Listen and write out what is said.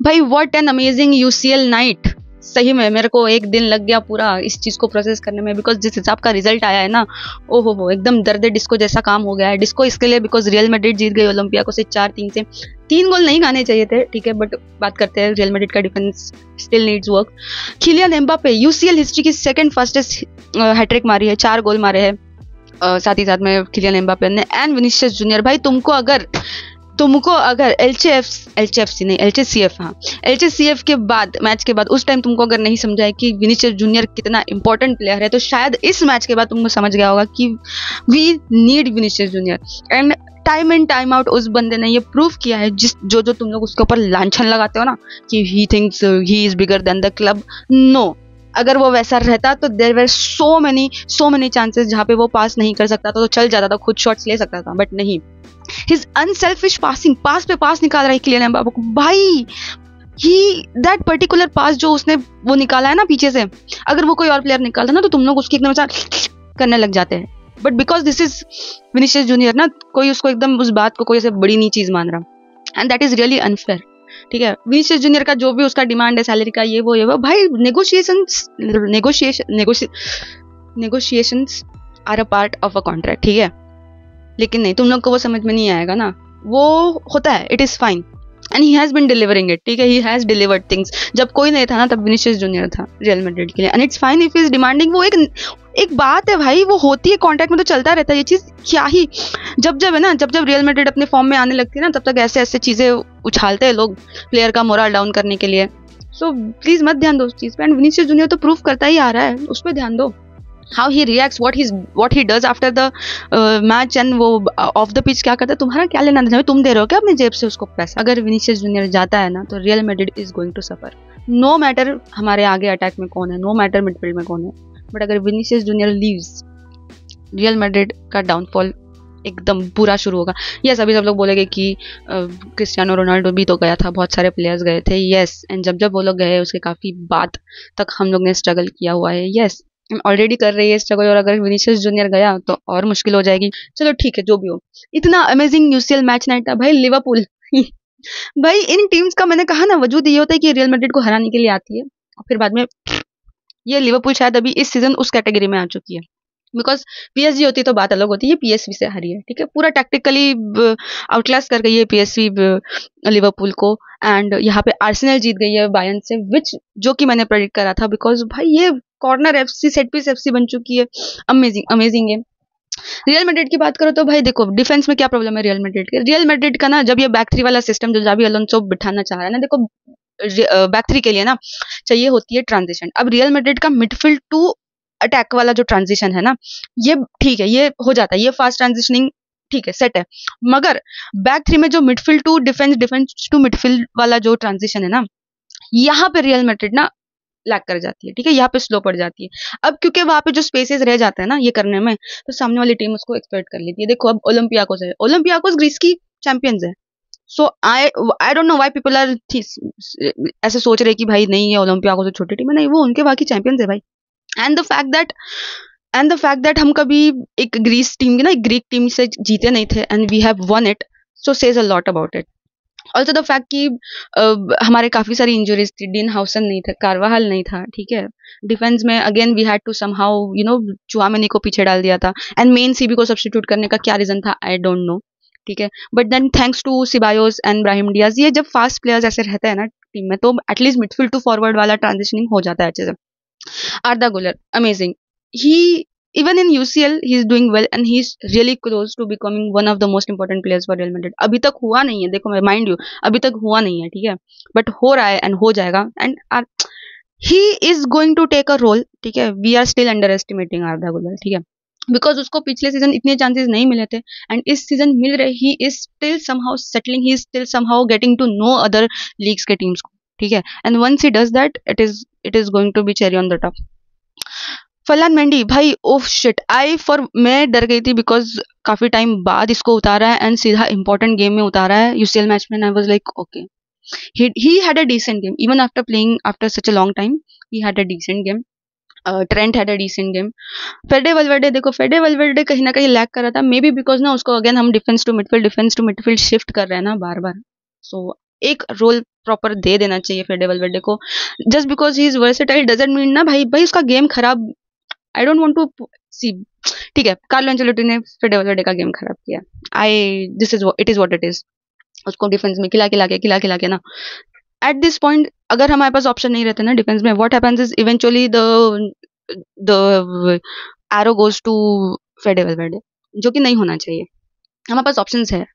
भाई what an amazing UCL night. सही में मेरे को एक दिन लग गया पूरा इस चीज को प्रोसेस करने में, बिकॉज जिस हिसाब का रिजल्ट आया है ना, ओहो हो एकदम दर्द डिस्को जैसा काम हो गया है। डिस्को इसके लिए बिकॉज रियल मैड्रिड जीत गई ओलंपियाको से 4-3 से। 3 गोल नहीं खाने चाहिए थे, ठीक है, बट बात करते हैं रियल मैड्रिड का defence still needs work. Kylian Mbappe UCL history की सेकंड फास्टेस्ट हैट्रिक मारी है, 4 गोल मारे हैं साथ ही साथ में किलियन एम्बापे ने। एंड विनीसियस जूनियर, भाई तुमको अगर एलसीएफ के बाद, मैच के बाद, उस टाइम तुमको अगर नहीं समझा है कि विनीसियस जूनियर कितना इंपॉर्टेंट प्लेयर है, तो शायद इस मैच के बाद तुमको समझ गया होगा कि we need Vinicius junior. And time in time out उस बंदे ने ये प्रूव किया है, जो तुम लोग उसके ऊपर लांछन लगाते हो ना कि he thinks he is bigger than the club. No, अगर वो वैसा रहता तो there were so many chances जहाँ पे वो पास नहीं कर सकता था, तो चल जाता था, खुद शॉट्स ले सकता था, बट नहीं। हिज अनसेल्फिश पासिंग, पास पे पास निकाल रहा है किलियन एम्बापे को भाई। ही दैट पर्टिकुलर पास जो उसने वो निकाला है ना पीछे से, अगर वो कोई और प्लेयर निकालता ना तो तुम लोग उसकी एकदम करने लग जाते हैं। But because this is Vinicius junior ना, कोई उसको एकदम उस बात को कोई ऐसे बड़ी नहीं चीज मान रहा, and that is really unfair. ठीक है, विनीसियस जूनियर का जो भी उसका डिमांड है सैलरी का, ये वो भाई, negotiations are a part of a contract, ठीक है। लेकिन नहीं, तुम लोग को वो समझ में नहीं आएगा ना, वो होता है, it is fine, and he has been delivering it, ठीक है, ही हैज डिलीवर्ड थिंग्स। जब कोई नहीं था ना, तब विनीसियस जूनियर था रियल मैड्रिड के लिए, and it's fine if is demanding. वो एक बात है भाई, वो होती है, कॉन्ट्रैक्ट में तो चलता रहता है ये चीज। क्या ही जब रियल मैड्रिड अपने फॉर्म में आने लगती है ना, तब तक ऐसे चीजें उछालते हैं लोग प्लेयर का मोरल डाउन करने के लिए। सो प्लीज मत ध्यान दो उस चीज पे। एंड विनीसियस जूनियर तो प्रूफ करता ही आ रहा है, उस पर ध्यान दो। How he reacts, what he does after the match, and वो ऑफ द पिच क्या करता है, तुम्हारा क्या लेना देना, तुम दे रहे हो क्या अपनी जेब से उसको पैसा? अगर विनीसियस जूनियर जाता है ना, तो Real Madrid is going to suffer, no matter हमारे आगे अटैक में कौन है, नो मैटर मिडफील्ड में कौन है। बट अगर Vinicius junior leaves, real Madrid का डाउनफॉल एकदम बुरा शुरू होगा। यस, अभी सब लोग बोलेंगे कि क्रिस्टियानो रोनाल्डो भी तो गया था, बहुत सारे प्लेयर्स गए थे, यस, एंड जब वो लोग गए उसके काफी बाद तक हम लोग ने स्ट्रगल किया हुआ है, यस, ऑलरेडी कर रही है स्ट्रगल, और अगर विनीसियस जूनियर गया तो और मुश्किल हो जाएगी। चलो ठीक है, जो भी हो। इतना अमेजिंग यूसीएल मैच नाइट था भाई। लिवरपूल भाई, इन टीम्स का मैंने कहा ना, वजूद ये होता है कि रियल मैड्रिड को हराने के लिए आती है, और फिर बाद में ये लिवरपूल शायद अभी इस सीजन उस कैटेगरी में आ चुकी है। बिकॉज पीएसजी होती तो बात अलग होती है, पीएसवी से हारी है, ठीक है, पूरा टैक्टिकली आउटक्लास कर गई है पीएसवी लिवरपूल को। एंड यहाँ पे आर्सेनल जीत गई है बायर्न से, जो कि मैंने प्रेडिक्ट करा था, बिकॉज भाई ये corner FC, set piece FC बन चुकी है। Amazing game. रियल मैड्रिड की बात करो तो भाई देखो, डिफेंस में क्या प्रॉब्लम है रियल मैड्रिड का ना, जब ये बैक 3 वाला सिस्टम जो जावी अलोंसो बिठाना चाह रहा है ना, देखो बैक 3 के लिए ना चाहिए होती है ट्रांजिशन। अब रियल मैड्रिड का मिडफील्ड टू अटैक वाला जो ट्रांजिशन है ना, ये ठीक है, ये हो जाता है, ये फास्ट ट्रांजिशनिंग ठीक है, सेट है। मगर बैक 3 में जो midfield to defence to midfield वाला जो ट्रांजिशन है ना, यहाँ पे रियल मैड्रिड ना लैग कर जाती है, ठीक है, यहाँ पे स्लो पड़ जाती है। अब क्योंकि वहां पे जो स्पेसेस रह जाते हैं ना ये करने में, तो सामने वाली टीम उसको एक्सप्लॉइट कर लेती है। देखो अब ओलंपियाकोस ग्रीस की चैंपियंस है। So I don't know why people are ऐसे सोच रहे कि भाई नहीं, ये ओलंपियाकोस तो छोटी टीम है, नहीं, वो उनके बाकी चैंपियंस है भाई। एंड द फैक्ट दैट हम कभी एक ग्रीस टीम की ना, एक ग्रीक टीम से जीते नहीं थे, and we have won it, so says a lot about it. Also the fact कि हमारे काफी सारी इंजरीज थी, डीन हाउसन नहीं था, कारवाहल नहीं था, ठीक है, डिफेंस में again we had to somehow Tchouameni को पीछे डाल दिया था, एंड मेन सीबी को सब्स्टिट्यूट करने का क्या रीजन था, आई डोंट नो, ठीक है। But then thanks to Ceballos and Brahim Diaz, ये जब फास्ट प्लेयर्स ऐसे रहते हैं ना टीम में, तो एटलीस्ट मिडफील्ड टू फॉरवर्ड वाला ट्रांजिशनिंग हो जाता है अच्छे से। Arda Güler, amazing. He, even in UCL, he is doing well, and he is really close to becoming one of the most important players for Real Madrid. अभी तक हुआ नहीं है, देखो माइंड यू, अभी तक हुआ नहीं है, ठीक है, बट हो रहा है एंड हो जाएगा। And he is going to take a role, ठीक है, we are still underestimating Arda Güler, ठीक है, बिकॉज उसको पिछले सीजन इतने चांसेस नहीं मिले थे, एंड इस सीजन मिल रहे। He is still somehow settling, he is still somehow getting to know other leagues के टीम्स को, ठीक है, and once he does that, it is going to be cherry on the top. Ferland Mendy भाई, oh shit, मैं डर गई थी because काफी टाइम बाद इसको उतारा है, एंड सीधा इंपॉर्टेंट गेम में उतारा है यूसीएल मैच में, I was like okay, he had a decent game even after playing after such a long time, he had a decent game. Trent had a decent game. Fede Valverde कहीं ना कहीं lag कर रहा था, may be because ना उसको again हम defence to midfield shift कर रहे हैं ना बार बार, सो एक रोल प्रॉपर दे देना चाहिए फेडे वैल्वेर्डे को. Just because he is versatile doesn't mean ना भाई भाई उसका गेम खराब. आई डोंट वांट टू सी. ठीक है, कार्लो एंचेलोटी ने फेडे वैल्वेर्डे का गेम खराब किया. This is it is what it is. उसको डिफेंस में खिला के ना एट दिस पॉइंट अगर हमारे पास ऑप्शन नहीं रहते ना डिफेंस में, what happens is eventually the arrow goes to Fede Valverde, जो कि नहीं होना चाहिए. हमारे पास ऑप्शंस है.